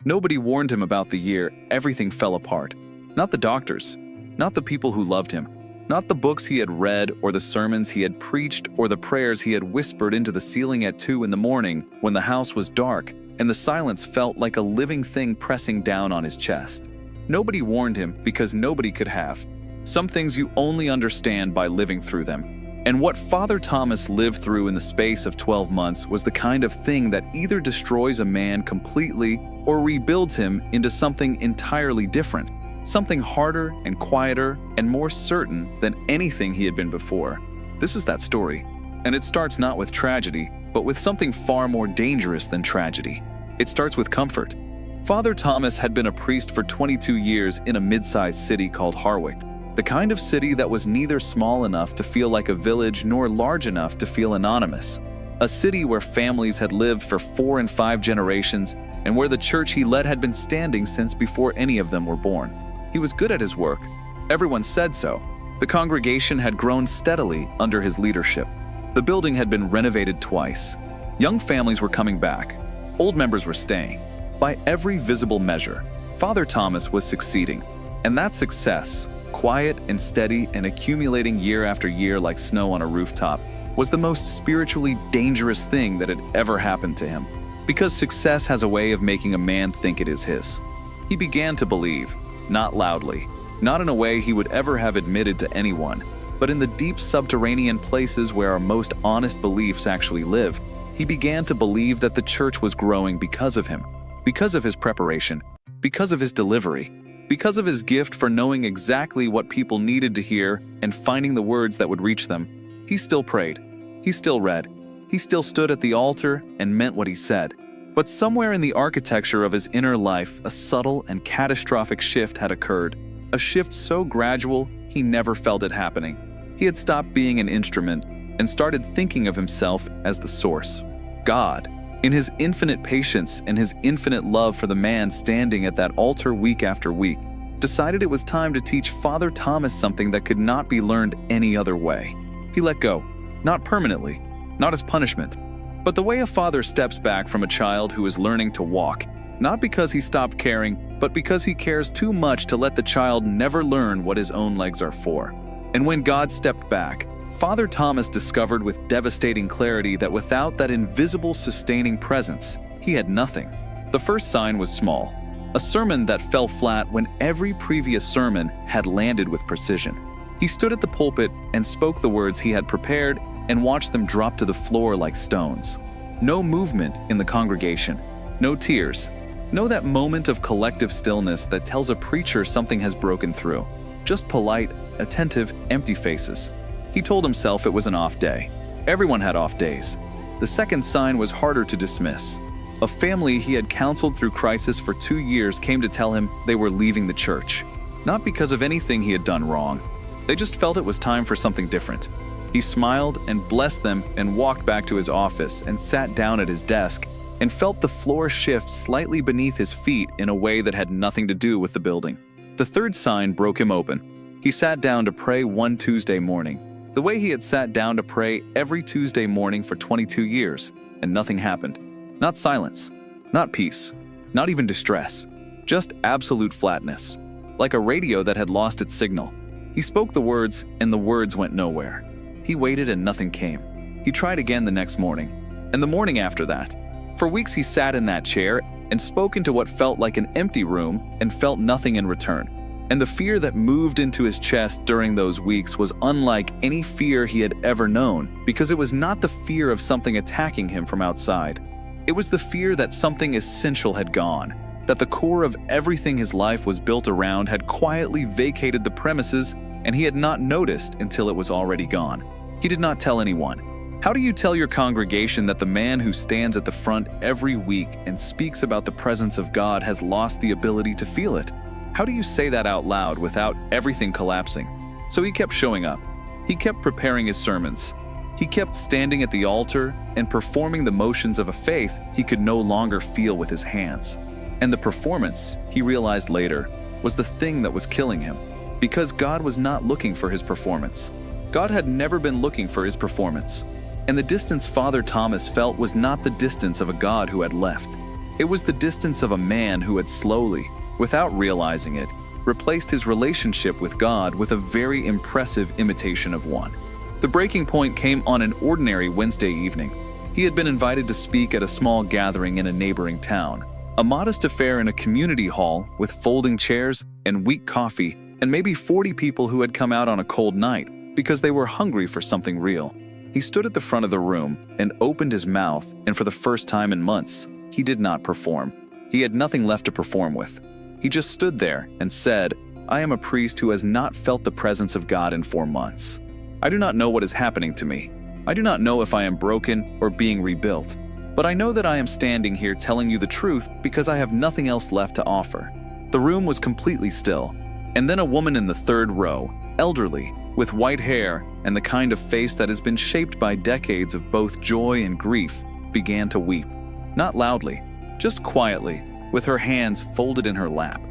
Nobody warned him about the year everything fell apart. Not the doctors, not the people who loved him, not the books he had read or the sermons he had preached or the prayers he had whispered into the ceiling at 2 in the morning when the house was dark and the silence felt like a living thing pressing down on his chest. Nobody warned him because nobody could have. Some things you only understand by living through them. And what Father Thomas lived through in the space of 12 months was the kind of thing that either destroys a man completely or rebuilds him into something entirely different, something harder and quieter and more certain than anything he had been before. This is that story, and it starts not with tragedy, but with something far more dangerous than tragedy. It starts with comfort. Father Thomas had been a priest for 22 years in a mid-sized city called Harwick, the kind of city that was neither small enough to feel like a village nor large enough to feel anonymous. A city where families had lived for 4 and 5 generations and where the church he led had been standing since before any of them were born. He was good at his work. Everyone said so. The congregation had grown steadily under his leadership. The building had been renovated twice. Young families were coming back. Old members were staying. By every visible measure, Father Thomas was succeeding. And that success, quiet and steady and accumulating year after year like snow on a rooftop, was the most spiritually dangerous thing that had ever happened to him. Because success has a way of making a man think it is his. He began to believe, not loudly, not in a way he would ever have admitted to anyone, but in the deep subterranean places where our most honest beliefs actually live. He began to believe that the church was growing because of him, because of his preparation, because of his delivery, because of his gift for knowing exactly what people needed to hear and finding the words that would reach them. He still prayed. He still read. He still stood at the altar and meant what he said. But somewhere in the architecture of his inner life, a subtle and catastrophic shift had occurred. A shift so gradual, he never felt it happening. He had stopped being an instrument and started thinking of himself as the source. God, in his infinite patience and his infinite love for the man standing at that altar week after week, decided it was time to teach Father Thomas something that could not be learned any other way. He let go, not permanently, not as punishment, but the way a father steps back from a child who is learning to walk, not because he stopped caring, but because he cares too much to let the child never learn what his own legs are for. And when God stepped back, Father Thomas discovered with devastating clarity that without that invisible sustaining presence, he had nothing. The first sign was small, a sermon that fell flat when every previous sermon had landed with precision. He stood at the pulpit and spoke the words he had prepared and watched them drop to the floor like stones. No movement in the congregation, no tears, no that moment of collective stillness that tells a preacher something has broken through. Just polite, attentive, empty faces. He told himself it was an off day. Everyone had off days. The second sign was harder to dismiss. A family he had counseled through crisis for 2 years came to tell him they were leaving the church. Not because of anything he had done wrong. They just felt it was time for something different. He smiled and blessed them and walked back to his office and sat down at his desk and felt the floor shift slightly beneath his feet in a way that had nothing to do with the building. The third sign broke him open. He sat down to pray one Tuesday morning, the way he had sat down to pray every Tuesday morning for 22 years, and nothing happened. Not silence, not peace, not even distress, just absolute flatness, like a radio that had lost its signal. He spoke the words, and the words went nowhere. He waited and nothing came. He tried again the next morning, and the morning after that. For weeks he sat in that chair and spoke into what felt like an empty room and felt nothing in return. And the fear that moved into his chest during those weeks was unlike any fear he had ever known, because it was not the fear of something attacking him from outside. It was the fear that something essential had gone, that the core of everything his life was built around had quietly vacated the premises, and he had not noticed until it was already gone. He did not tell anyone. How do you tell your congregation that the man who stands at the front every week and speaks about the presence of God has lost the ability to feel it? How do you say that out loud without everything collapsing? So he kept showing up. He kept preparing his sermons. He kept standing at the altar and performing the motions of a faith he could no longer feel with his hands. And the performance, he realized later, was the thing that was killing him. Because God was not looking for his performance. God had never been looking for his performance. And the distance Father Thomas felt was not the distance of a God who had left. It was the distance of a man who had slowly, without realizing it, replaced his relationship with God with a very impressive imitation of one. The breaking point came on an ordinary Wednesday evening. He had been invited to speak at a small gathering in a neighboring town, a modest affair in a community hall with folding chairs and weak coffee and maybe 40 people who had come out on a cold night because they were hungry for something real. He stood at the front of the room and opened his mouth, and for the first time in months, he did not perform. He had nothing left to perform with. He just stood there and said, "I am a priest who has not felt the presence of God in 4 months. I do not know what is happening to me. I do not know if I am broken or being rebuilt. But I know that I am standing here telling you the truth because I have nothing else left to offer." The room was completely still. And then a woman in the third row, elderly, with white hair and the kind of face that has been shaped by decades of both joy and grief, began to weep. Not loudly, just quietly, with her hands folded in her lap.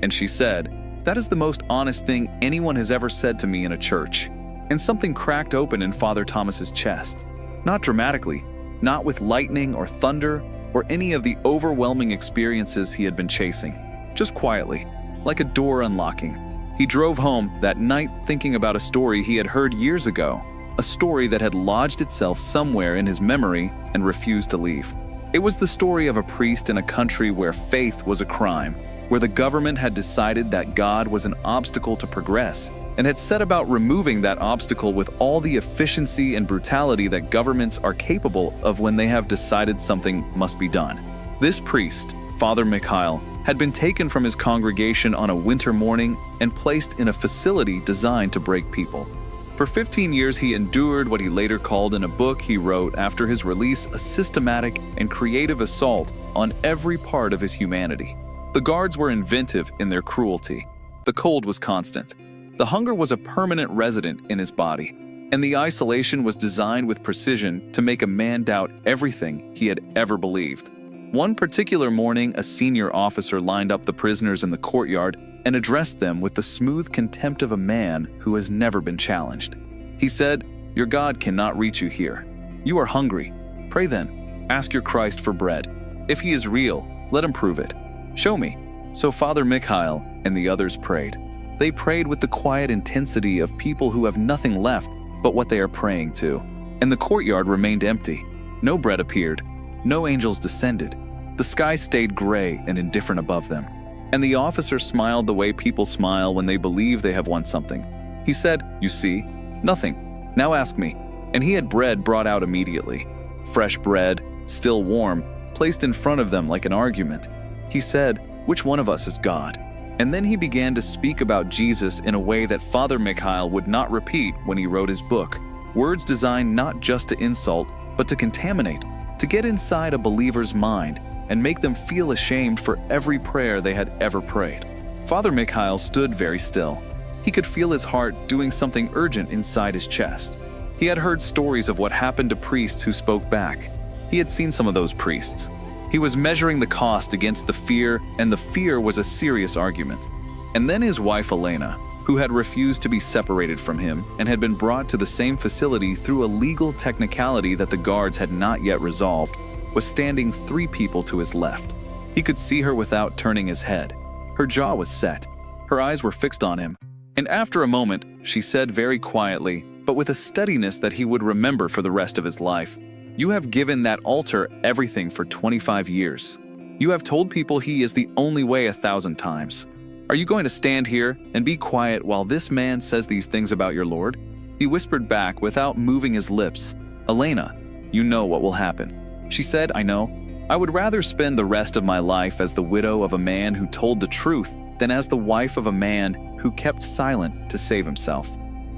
And she said, "That is the most honest thing anyone has ever said to me in a church." And something cracked open in Father Thomas's chest. Not dramatically, not with lightning or thunder or any of the overwhelming experiences he had been chasing. Just quietly, like a door unlocking. He drove home that night thinking about a story he had heard years ago, a story that had lodged itself somewhere in his memory and refused to leave. It was the story of a priest in a country where faith was a crime, where the government had decided that God was an obstacle to progress, and had set about removing that obstacle with all the efficiency and brutality that governments are capable of when they have decided something must be done. This priest, Father Mikhail, had been taken from his congregation on a winter morning and placed in a facility designed to break people. For 15 years he endured what he later called in a book he wrote after his release a systematic and creative assault on every part of his humanity. The guards were inventive in their cruelty. The cold was constant. The hunger was a permanent resident in his body. And the isolation was designed with precision to make a man doubt everything he had ever believed. One particular morning, a senior officer lined up the prisoners in the courtyard and addressed them with the smooth contempt of a man who has never been challenged. He said, "Your God cannot reach you here. You are hungry. Pray then. Ask your Christ for bread. If he is real, let him prove it. Show me." So Father Mikhail and the others prayed. They prayed with the quiet intensity of people who have nothing left but what they are praying to. And the courtyard remained empty. No bread appeared. No angels descended. The sky stayed gray and indifferent above them. And the officer smiled the way people smile when they believe they have won something. He said, "You see, nothing. Now ask me." And he had bread brought out immediately. Fresh bread, still warm, placed in front of them like an argument. He said, "Which one of us is God?" And then he began to speak about Jesus in a way that Father Mikhail would not repeat when he wrote his book. Words designed not just to insult, but to contaminate, to get inside a believer's mind and make them feel ashamed for every prayer they had ever prayed. Father Mikhail stood very still. He could feel his heart doing something urgent inside his chest. He had heard stories of what happened to priests who spoke back. He had seen some of those priests. He was measuring the cost against the fear, and the fear was a serious argument. And then his wife Elena, who had refused to be separated from him and had been brought to the same facility through a legal technicality that the guards had not yet resolved, was standing 3 people to his left. He could see her without turning his head. Her jaw was set. Her eyes were fixed on him. And after a moment, she said very quietly, but with a steadiness that he would remember for the rest of his life, "You have given that altar everything for 25 years. You have told people he is the only way 1,000 times. Are you going to stand here and be quiet while this man says these things about your Lord?" He whispered back without moving his lips, "Elena, you know what will happen." She said, "I know. I would rather spend the rest of my life as the widow of a man who told the truth than as the wife of a man who kept silent to save himself."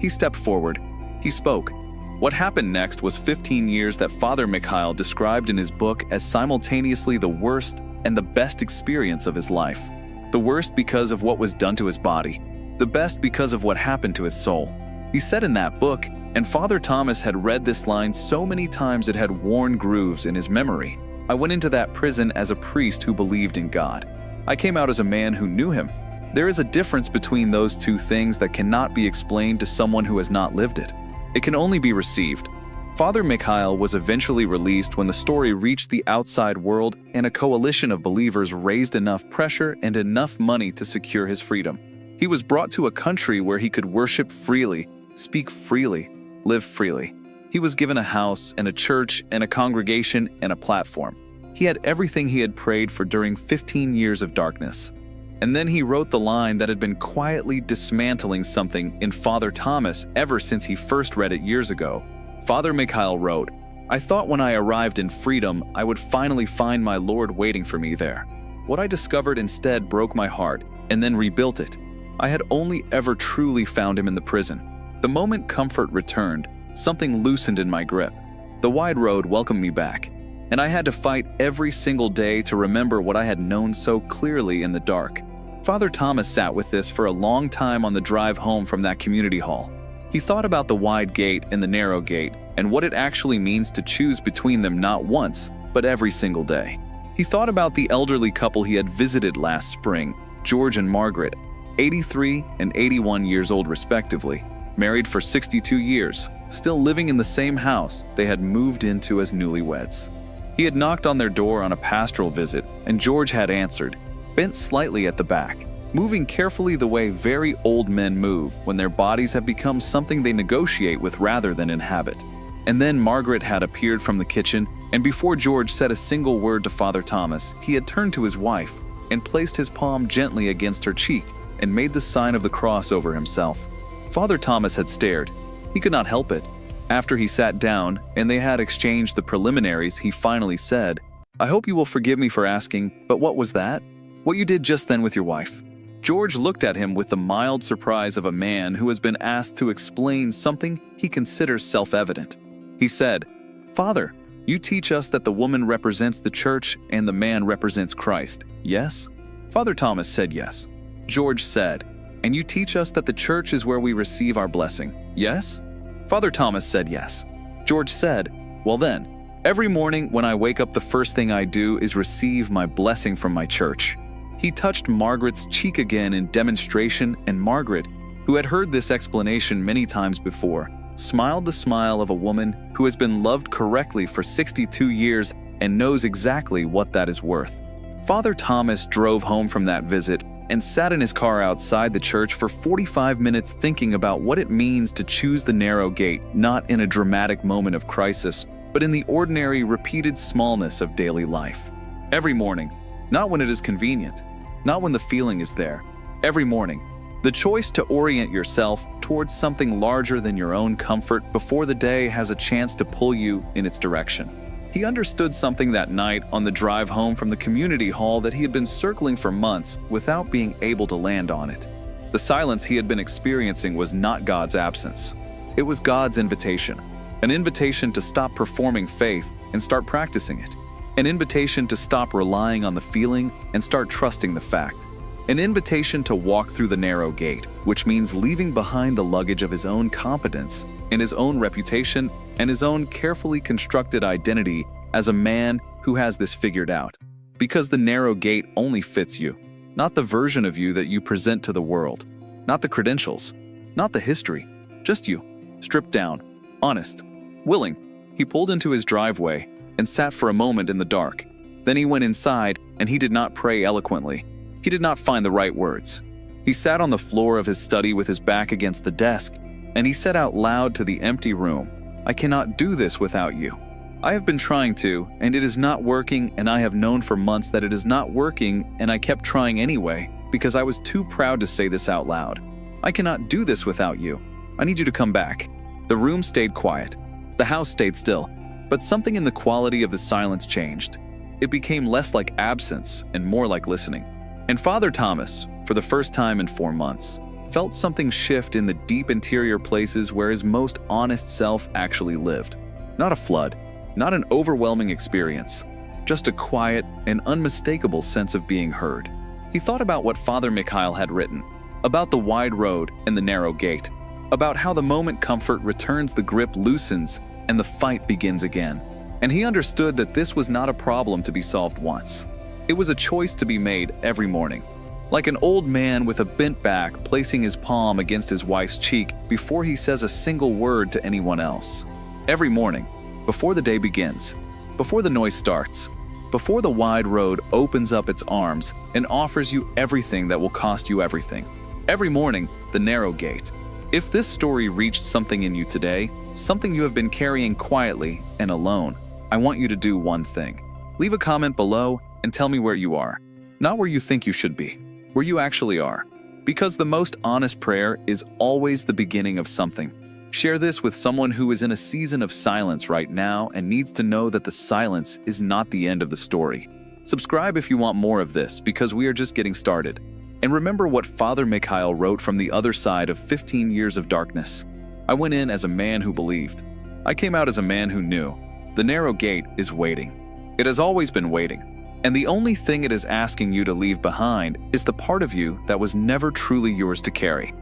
He stepped forward. He spoke. What happened next was 15 years that Father Mikhail described in his book as simultaneously the worst and the best experience of his life. The worst because of what was done to his body, the best because of what happened to his soul. He said in that book, and Father Thomas had read this line so many times it had worn grooves in his memory, "I went into that prison as a priest who believed in God. I came out as a man who knew him." There is a difference between those two things that cannot be explained to someone who has not lived it. It can only be received. Father Mikhail was eventually released when the story reached the outside world and a coalition of believers raised enough pressure and enough money to secure his freedom. He was brought to a country where he could worship freely, speak freely, live freely. He was given a house and a church and a congregation and a platform. He had everything he had prayed for during 15 years of darkness. And then he wrote the line that had been quietly dismantling something in Father Thomas ever since he first read it years ago. Father Mikhail wrote, "I thought when I arrived in freedom, I would finally find my Lord waiting for me there. What I discovered instead broke my heart, and then rebuilt it. I had only ever truly found him in the prison. The moment comfort returned, something loosened in my grip. The wide road welcomed me back, and I had to fight every single day to remember what I had known so clearly in the dark." Father Thomas sat with this for a long time on the drive home from that community hall. He thought about the wide gate and the narrow gate, and what it actually means to choose between them not once, but every single day. He thought about the elderly couple he had visited last spring, George and Margaret, 83 and 81 years old respectively, married for 62 years, still living in the same house they had moved into as newlyweds. He had knocked on their door on a pastoral visit, and George had answered, bent slightly at the back, moving carefully the way very old men move when their bodies have become something they negotiate with rather than inhabit. And then Margaret had appeared from the kitchen, and before George said a single word to Father Thomas, he had turned to his wife and placed his palm gently against her cheek and made the sign of the cross over himself. Father Thomas had stared. He could not help it. After he sat down and they had exchanged the preliminaries, he finally said, "I hope you will forgive me for asking, but what was that? What you did just then with your wife?" George looked at him with the mild surprise of a man who has been asked to explain something he considers self-evident. He said, "Father, you teach us that the woman represents the church and the man represents Christ, yes?" Father Thomas said yes. George said, "And you teach us that the church is where we receive our blessing, yes?" Father Thomas said yes. George said, "Well then, every morning when I wake up, the first thing I do is receive my blessing from my church." He touched Margaret's cheek again in demonstration, and Margaret, who had heard this explanation many times before, smiled the smile of a woman who has been loved correctly for 62 years and knows exactly what that is worth. Father Thomas drove home from that visit and sat in his car outside the church for 45 minutes thinking about what it means to choose the narrow gate, not in a dramatic moment of crisis, but in the ordinary, repeated smallness of daily life. Every morning, not when it is convenient, not when the feeling is there. Every morning, the choice to orient yourself towards something larger than your own comfort before the day has a chance to pull you in its direction. He understood something that night on the drive home from the community hall that he had been circling for months without being able to land on it. The silence he had been experiencing was not God's absence. It was God's invitation. An invitation to stop performing faith and start practicing it. An invitation to stop relying on the feeling and start trusting the fact. An invitation to walk through the narrow gate, which means leaving behind the luggage of his own competence and his own reputation and his own carefully constructed identity as a man who has this figured out. Because the narrow gate only fits you, not the version of you that you present to the world, not the credentials, not the history, just you, stripped down, honest, willing. He pulled into his driveway and sat for a moment in the dark. Then he went inside, and he did not pray eloquently. He did not find the right words. He sat on the floor of his study with his back against the desk, and he said out loud to the empty room, "I cannot do this without you. I have been trying to, and it is not working, and I have known for months that it is not working, and I kept trying anyway, because I was too proud to say this out loud. I cannot do this without you. I need you to come back." The room stayed quiet. The house stayed still. But something in the quality of the silence changed. It became less like absence and more like listening. And Father Thomas, for the first time in 4 months, felt something shift in the deep interior places where his most honest self actually lived. Not a flood, not an overwhelming experience, just a quiet and unmistakable sense of being heard. He thought about what Father Mikhail had written, about the wide road and the narrow gate, about how the moment comfort returns, the grip loosens, and the fight begins again. And he understood that this was not a problem to be solved once. It was a choice to be made every morning. Like an old man with a bent back placing his palm against his wife's cheek before he says a single word to anyone else. Every morning, before the day begins, before the noise starts, before the wide road opens up its arms and offers you everything that will cost you everything. Every morning, the narrow gate. If this story reached something in you today, something you have been carrying quietly and alone, I want you to do one thing. Leave a comment below and tell me where you are. Not where you think you should be, where you actually are. Because the most honest prayer is always the beginning of something. Share this with someone who is in a season of silence right now and needs to know that the silence is not the end of the story. Subscribe if you want more of this, because we are just getting started. And remember what Father Mikhail wrote from the other side of 15 years of darkness. I went in as a man who believed. I came out as a man who knew. The narrow gate is waiting. It has always been waiting. And the only thing it is asking you to leave behind is the part of you that was never truly yours to carry.